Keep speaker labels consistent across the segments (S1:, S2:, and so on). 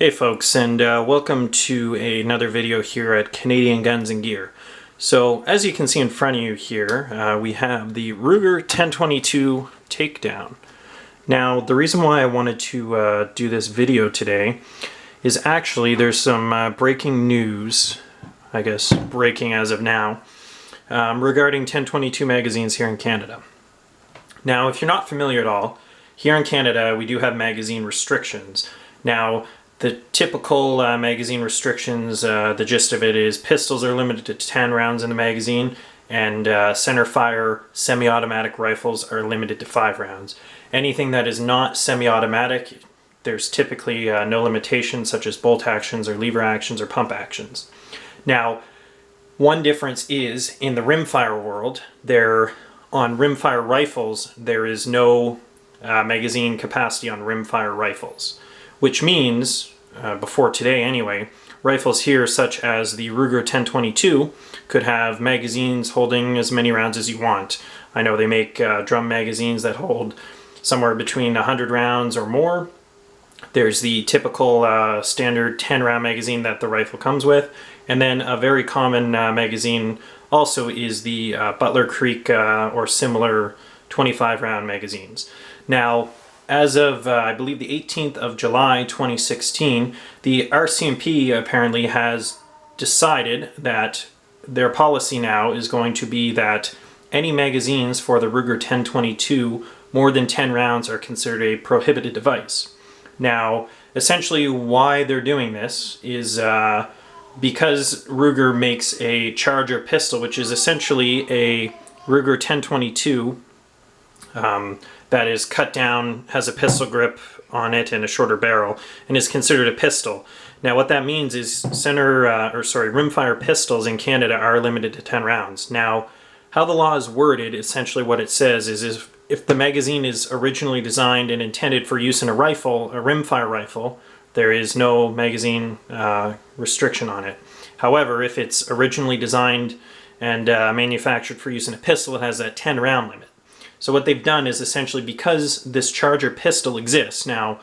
S1: Hey folks, and welcome to another video here at Canadian Guns and Gear. So as you can see in front of you here, we have the Ruger 1022 Takedown. Now the reason why I wanted to do this video today is actually there's some breaking news, I guess breaking as of now, regarding 1022 magazines here in Canada. Now if you're not familiar at all, here in Canada we do have magazine restrictions. Now the typical magazine restrictions, the gist of it is pistols are limited to 10 rounds in the magazine, and center fire semi-automatic rifles are limited to 5 rounds. Anything that is not semi-automatic, there's typically no limitations such as bolt actions or lever actions or pump actions. Now, one difference is in the rimfire world, on rimfire rifles, there is no magazine capacity on rimfire rifles. Which means, before today anyway, rifles here such as the Ruger 1022 could have magazines holding as many rounds as you want. I know they make drum magazines that hold somewhere between 100 rounds or more. There's the typical standard 10 round magazine that the rifle comes with, and then a very common magazine also is the Butler Creek or similar 25 round magazines. Now, as of, I believe, the 18th of July 2016, the RCMP apparently has decided that their policy now is going to be that any magazines for the Ruger 1022 more than 10 rounds are considered a prohibited device. Now, essentially why they're doing this is because Ruger makes a Charger pistol, which is essentially a Ruger 1022 that is cut down, has a pistol grip on it and a shorter barrel, and is considered a pistol. Now what that means is rimfire pistols in Canada are limited to 10 rounds. Now how the law is worded, essentially what it says is if the magazine is originally designed and intended for use in a rifle, a rimfire rifle, there is no magazine restriction on it. However, if it's originally designed and manufactured for use in a pistol, it has that 10 round limit. So what they've done is essentially, because this Charger pistol exists now,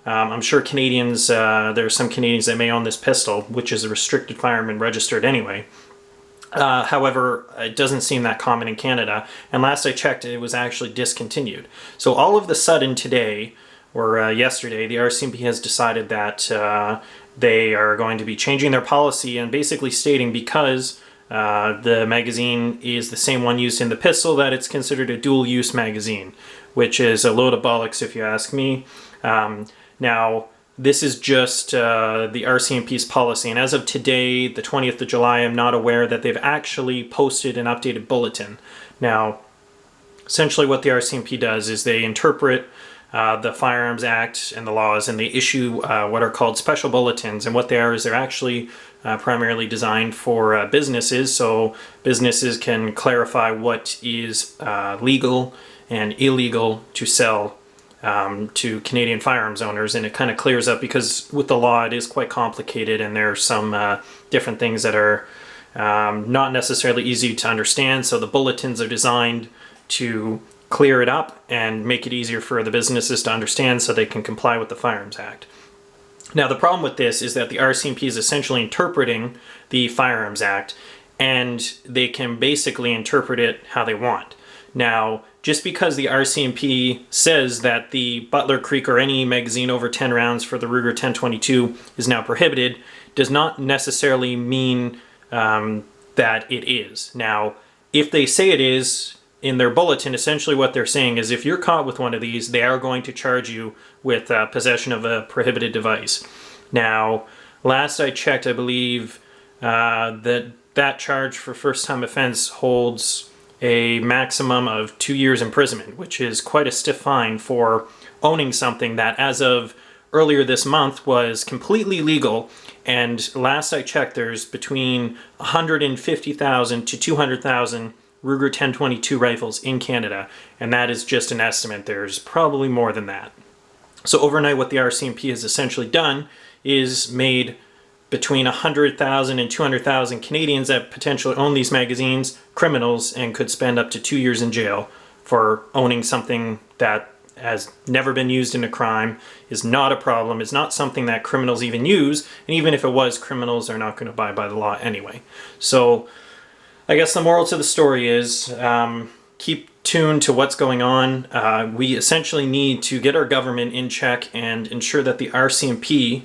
S1: I'm sure Canadians, there are some Canadians that may own this pistol, which is a restricted firearm and registered anyway. However, it doesn't seem that common in Canada, and last I checked it was actually discontinued. So all of the sudden today, or yesterday, the RCMP has decided that they are going to be changing their policy and basically stating because the magazine is the same one used in the pistol, that it's considered a dual-use magazine, which is a load of bollocks if you ask me. Now, this is just the RCMP's policy, and as of today, the 20th of July, I'm not aware that they've actually posted an updated bulletin. Now, essentially what the RCMP does is they interpret the Firearms Act and the laws, and they issue what are called special bulletins, and what they are is they're actually primarily designed for businesses, so businesses can clarify what is legal and illegal to sell to Canadian firearms owners, and it kind of clears up, because with the law it is quite complicated and there are some different things that are not necessarily easy to understand, so the bulletins are designed to clear it up and make it easier for the businesses to understand so they can comply with the Firearms Act. Now the problem with this is that the RCMP is essentially interpreting the Firearms Act, and they can basically interpret it how they want. Now, just because the RCMP says that the Butler Creek or any magazine over 10 rounds for the Ruger 1022 is now prohibited, does not necessarily mean that it is. Now, if they say it is, in their bulletin, essentially what they're saying is if you're caught with one of these, they are going to charge you with possession of a prohibited device. Now, last I checked, I believe that charge for first-time offense holds a maximum of 2 years imprisonment, which is quite a stiff fine for owning something that, as of earlier this month, was completely legal. And last I checked, there's between 150,000 to 200,000 Ruger 1022 rifles in Canada, and that is just an estimate. There's probably more than that. So overnight what the RCMP has essentially done is made between 100,000 and 200,000 Canadians that potentially own these magazines criminals and could spend up to 2 years in jail for owning something that has never been used in a crime, is not a problem, is not something that criminals even use, and even if it was, criminals are not going to abide by the law anyway. So I guess the moral to the story is keep tuned to what's going on. We essentially need to get our government in check and ensure that the RCMP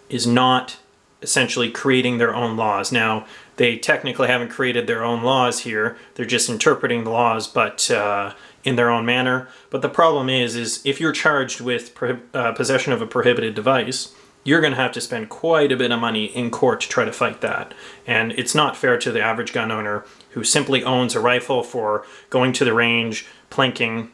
S1: is not essentially creating their own laws. Now, they technically haven't created their own laws here. They're just interpreting the laws, but in their own manner. But the problem is if you're charged with possession of a prohibited device, you're going to have to spend quite a bit of money in court to try to fight that. And it's not fair to the average gun owner who simply owns a rifle for going to the range, plinking,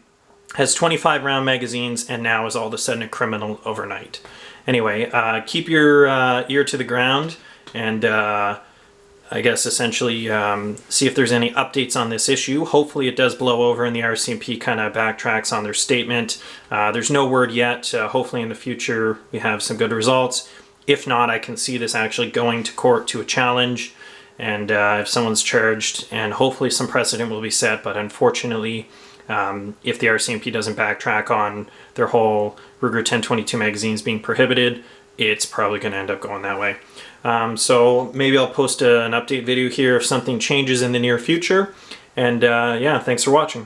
S1: has 25 round magazines, and now is all of a sudden a criminal overnight. Anyway, keep your ear to the ground and I guess essentially see if there's any updates on this issue. Hopefully it does blow over and the RCMP kind of backtracks on their statement. There's no word yet. Hopefully in the future we have some good results. If not, I can see this actually going to court to a challenge, and if someone's charged, and hopefully some precedent will be set. But unfortunately, if the RCMP doesn't backtrack on their whole Ruger 10/22 magazines being prohibited, it's probably going to end up going that way. So maybe I'll post an update video here if something changes in the near future. And yeah, thanks for watching.